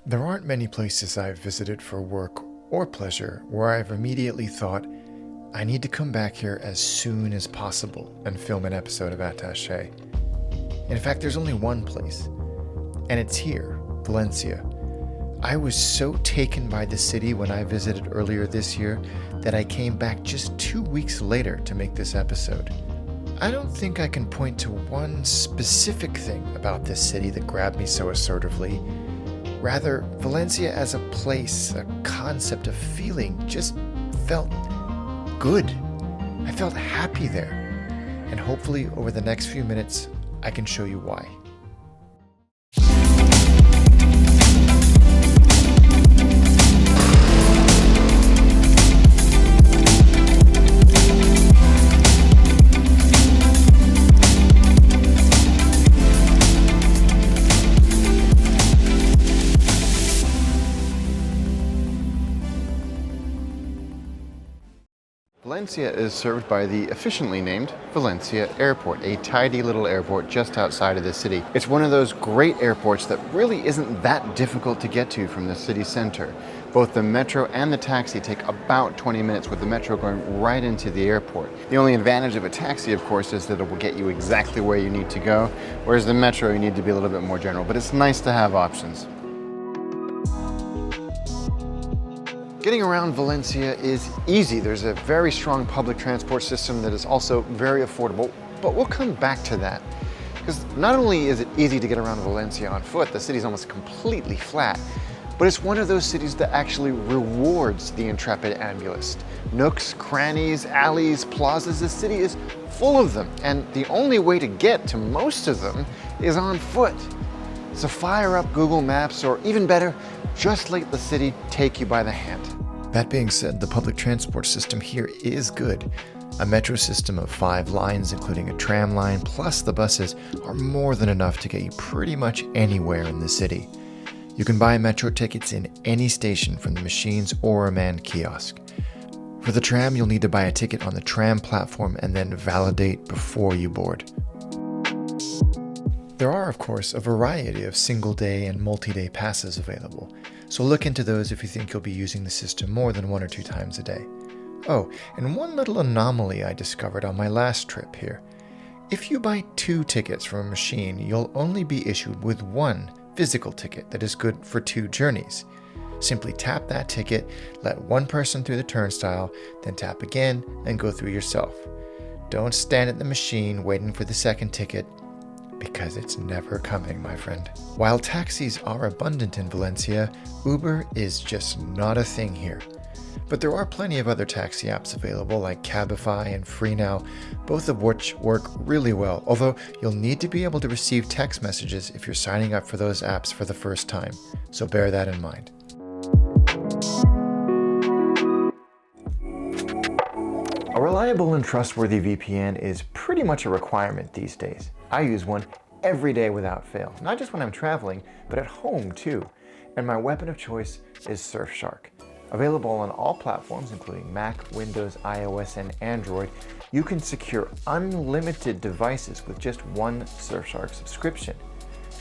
There aren't many places I've visited for work or pleasure where I've immediately thought, I need to come back here as soon as possible and film an episode of Attaché. In fact, there's only one place, and it's here, Valencia. I was so taken by the city when I visited earlier this year that I came back just 2 weeks later to make this episode. I don't think I can point to one specific thing about this city that grabbed me so assertively. Rather, Valencia as a place, a concept, a feeling, just felt good. I felt happy there. And hopefully over the next few minutes, I can show you why. Valencia is served by the efficiently named Valencia Airport, a tidy little airport just outside of the city. It's one of those great airports that really isn't that difficult to get to from the city center. Both the metro and the taxi take about 20 minutes, with the metro going right into the airport. The only advantage of a taxi, of course, is that it will get you exactly where you need to go, whereas the metro, you need to be a little bit more general, but it's nice to have options. Getting around Valencia is easy. There's a very strong public transport system that is also very affordable, but we'll come back to that. Because not only is it easy to get around Valencia on foot, the city's almost completely flat, but it's one of those cities that actually rewards the intrepid ambulist. Nooks, crannies, alleys, plazas, the city is full of them, and the only way to get to most of them is on foot. So fire up Google Maps, or even better, just let the city take you by the hand. That being said, the public transport system here is good. A metro system of 5 lines, including a tram line, plus the buses, are more than enough to get you pretty much anywhere in the city. You can buy metro tickets in any station from the machines or a manned kiosk. For the tram, you'll need to buy a ticket on the tram platform and then validate before you board. There are, of course, a variety of single-day and multi-day passes available, so look into those if you think you'll be using the system more than 1 or 2 times a day. Oh, and one little anomaly I discovered on my last trip here. If you buy 2 tickets from a machine, you'll only be issued with 1 physical ticket that is good for 2 journeys. Simply tap that ticket, let 1 person through the turnstile, then tap again and go through yourself. Don't stand at the machine waiting for the second ticket, because it's never coming, my friend. While taxis are abundant in Valencia, Uber is just not a thing here. But there are plenty of other taxi apps available like Cabify and FreeNow, both of which work really well, although you'll need to be able to receive text messages if you're signing up for those apps for the first time, so bear that in mind. A reliable and trustworthy VPN is pretty much a requirement these days. I use one every day without fail, not just when I'm traveling, but at home too. And my weapon of choice is Surfshark. Available on all platforms, including Mac, Windows, iOS, and Android, you can secure unlimited devices with just one Surfshark subscription.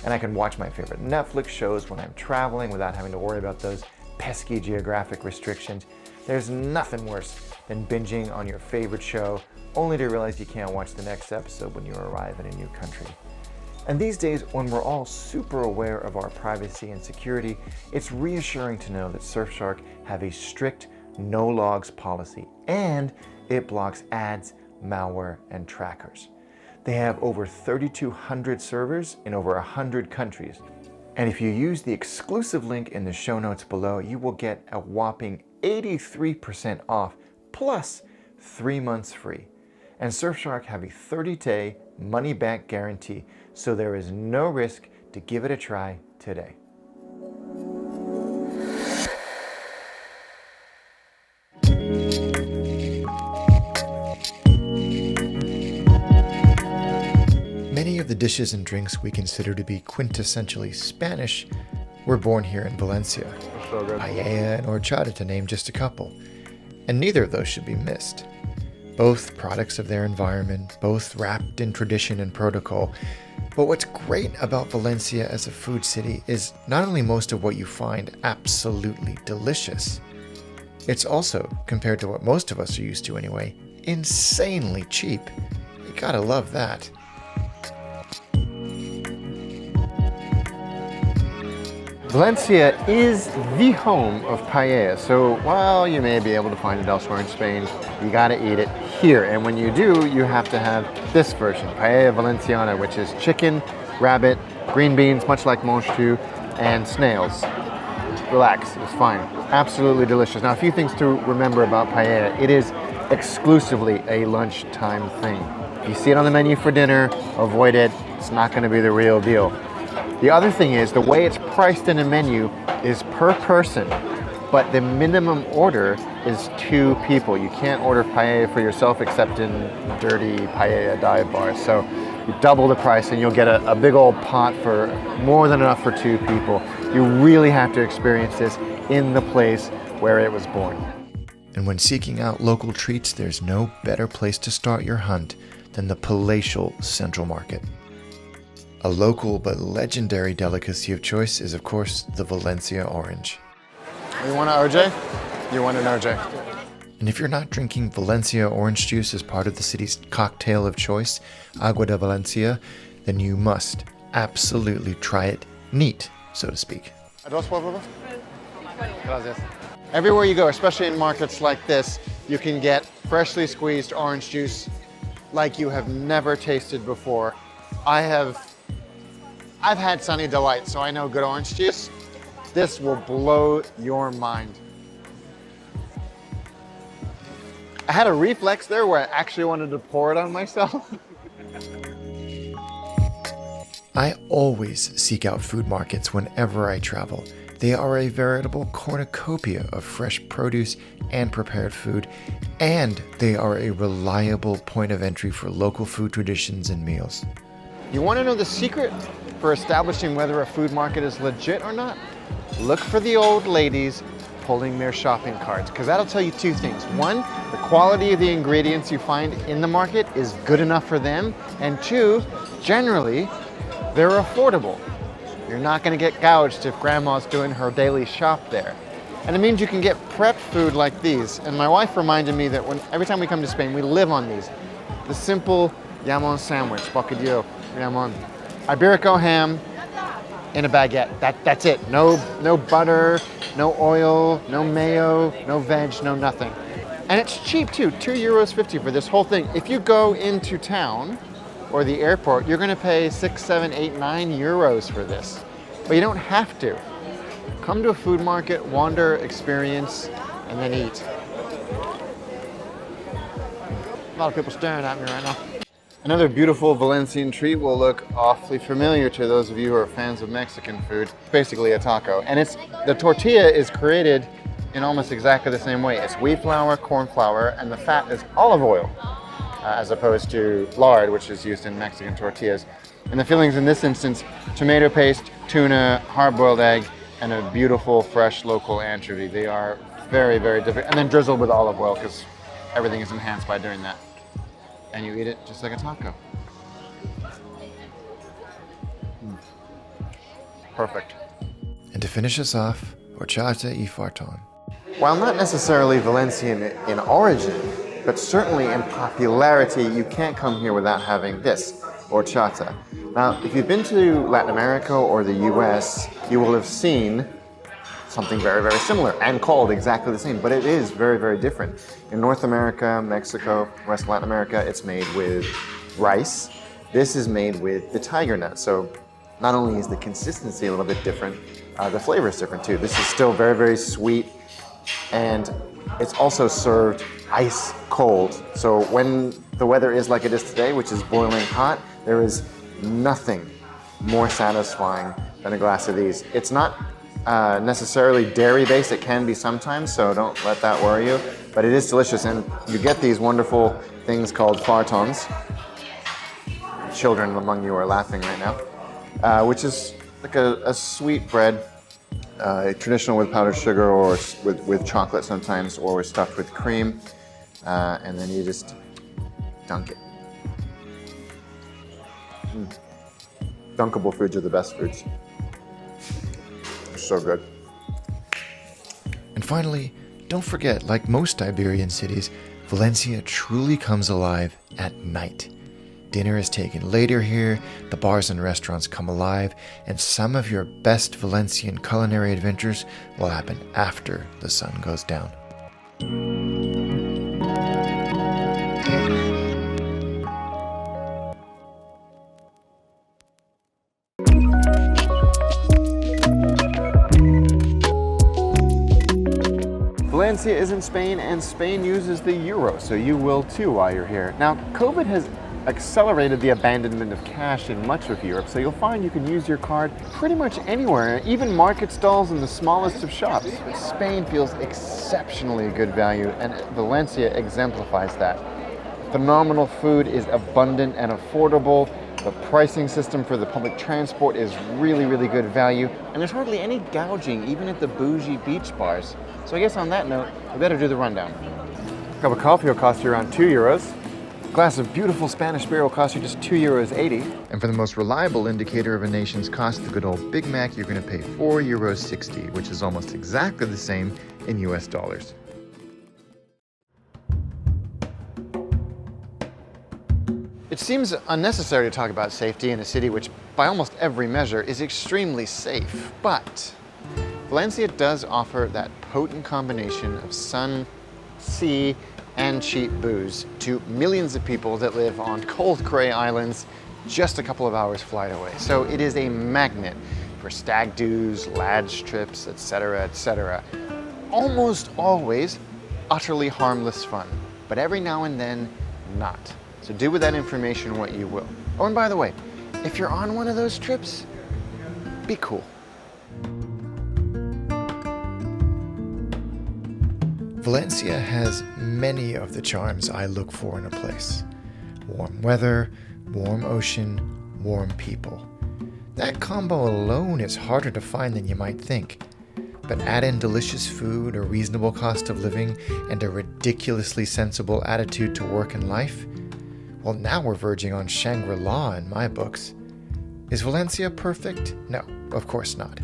And I can watch my favorite Netflix shows when I'm traveling without having to worry about those pesky geographic restrictions. There's nothing worse than binging on your favorite show, only to realize you can't watch the next episode when you arrive in a new country. And these days, when we're all super aware of our privacy and security, it's reassuring to know that Surfshark have a strict no logs policy, and it blocks ads, malware, and trackers. They have over 3,200 servers in over 100 countries. And if you use the exclusive link in the show notes below, you will get a whopping 83% off, plus 3 months free. And Surfshark have a 30-day money-back guarantee, so there is no risk to give it a try today. Many of the dishes and drinks we consider to be quintessentially Spanish were born here in Valencia. So good. Paella and horchata, to name just a couple. And neither of those should be missed. Both products of their environment, both wrapped in tradition and protocol. But what's great about Valencia as a food city is not only most of what you find absolutely delicious, it's also, compared to what most of us are used to anyway, insanely cheap. You gotta love that. Valencia is the home of paella, so while you may be able to find it elsewhere in Spain, you gotta eat it here. And when you do, you have to have this version, paella valenciana, which is chicken, rabbit, green beans, much like mange tout, and snails. Relax, it's fine. Absolutely delicious. Now, a few things to remember about paella. It is exclusively a lunchtime thing. If you see it on the menu for dinner, avoid it. It's not gonna be the real deal. The other thing is, the way it's priced in a menu is per person, but the minimum order is 2 people. You can't order paella for yourself except in dirty paella dive bars. So you double the price and you'll get a big old pot for more than enough for 2 people. You really have to experience this in the place where it was born. And when seeking out local treats, there's no better place to start your hunt than the palatial Central Market. A local but legendary delicacy of choice is, of course, the Valencia orange. You want an OJ? You want an OJ? And if you're not drinking Valencia orange juice as part of the city's cocktail of choice, Agua de Valencia, then you must absolutely try it neat, so to speak. Dos, por favor. Gracias. Everywhere you go, especially in markets like this, you can get freshly squeezed orange juice like you have never tasted before. I've had Sunny Delight, so I know good orange juice. This will blow your mind. I had a reflex there where I actually wanted to pour it on myself. I always seek out food markets whenever I travel. They are a veritable cornucopia of fresh produce and prepared food, and they are a reliable point of entry for local food traditions and meals. You want to know the secret for establishing whether a food market is legit or not? Look for the old ladies pulling their shopping carts, because that'll tell you 2 things. 1, the quality of the ingredients you find in the market is good enough for them, and 2, generally, they're affordable. You're not going to get gouged if grandma's doing her daily shop there. And it means you can get prepped food like these. And my wife reminded me that every time we come to Spain, we live on these. The simple jamon sandwich, bocadillo, jamon. Iberico ham in a baguette. That's it. No butter, no oil, no mayo, no veg, no nothing. And it's cheap too, €2.50 for this whole thing. If you go into town or the airport, you're gonna pay 6, 7, 8, 9 euros for this. But you don't have to. Come to a food market, wander, experience, and then eat. A lot of people staring at me right now. Another beautiful Valencian treat will look awfully familiar to those of you who are fans of Mexican food. Basically a taco. And the tortilla is created in almost exactly the same way. It's wheat flour, corn flour, and the fat is olive oil, as opposed to lard, which is used in Mexican tortillas. And the fillings in this instance, tomato paste, tuna, hard-boiled egg, and a beautiful, fresh, local anchovy. They are very, very different. And then drizzled with olive oil, because everything is enhanced by doing that. And you eat it just like a taco. Perfect. And to finish us off, horchata y farton. While not necessarily Valencian in origin, but certainly in popularity, you can't come here without having this, horchata. Now, if you've been to Latin America or the US, you will have seen something very, very similar and called exactly the same, but it is very, very different. In North America, Mexico, West Latin America, it's made with rice. This is made with the tiger nut. So not only is the consistency a little bit different, the flavor is different too. This is still very, very sweet, and it's also served ice cold. So when the weather is like it is today, which is boiling hot, there is nothing more satisfying than a glass of these. It's not necessarily dairy-based. It can be sometimes, so don't let that worry you. But it is delicious, and you get these wonderful things called fartons. Children among you are laughing right now, which is like a sweet bread, traditional with powdered sugar or with chocolate sometimes, or stuffed with cream, and then you just dunk it. Dunkable foods are the best foods. They're so good. And finally, don't forget, like most Iberian cities, Valencia truly comes alive at night. Dinner is taken later here, the bars and restaurants come alive, and some of your best Valencian culinary adventures will happen after the sun goes down. Valencia is in Spain, and Spain uses the euro, so you will too while you're here. Now, COVID has accelerated the abandonment of cash in much of Europe, so you'll find you can use your card pretty much anywhere, even market stalls in the smallest of shops. But Spain feels exceptionally good value, and Valencia exemplifies that. Phenomenal food is abundant and affordable. The pricing system for the public transport is really, really good value. And there's hardly any gouging, even at the bougie beach bars. So I guess on that note, we better do the rundown. A cup of coffee will cost you around €2. A glass of beautiful Spanish beer will cost you just €2.80. And for the most reliable indicator of a nation's cost, the good old Big Mac, you're going to pay €4.60, which is almost exactly the same in US dollars. It seems unnecessary to talk about safety in a city which, by almost every measure, is extremely safe. But Valencia does offer that potent combination of sun, sea, and cheap booze to millions of people that live on cold gray islands just a couple of hours flight away. So it is a magnet for stag do's, lads trips, etc., etc. Almost always utterly harmless fun, but every now and then not. So do with that information what you will. Oh, and by the way, if you're on one of those trips, be cool. Valencia has many of the charms I look for in a place. Warm weather, warm ocean, warm people. That combo alone is harder to find than you might think. But add in delicious food, a reasonable cost of living, and a ridiculously sensible attitude to work and life, well, now we're verging on Shangri-La in my books. Is Valencia perfect? No, of course not.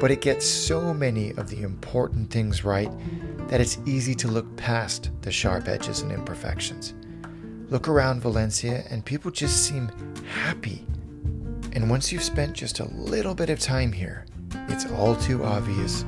But it gets so many of the important things right that it's easy to look past the sharp edges and imperfections. Look around Valencia and people just seem happy. And once you've spent just a little bit of time here, it's all too obvious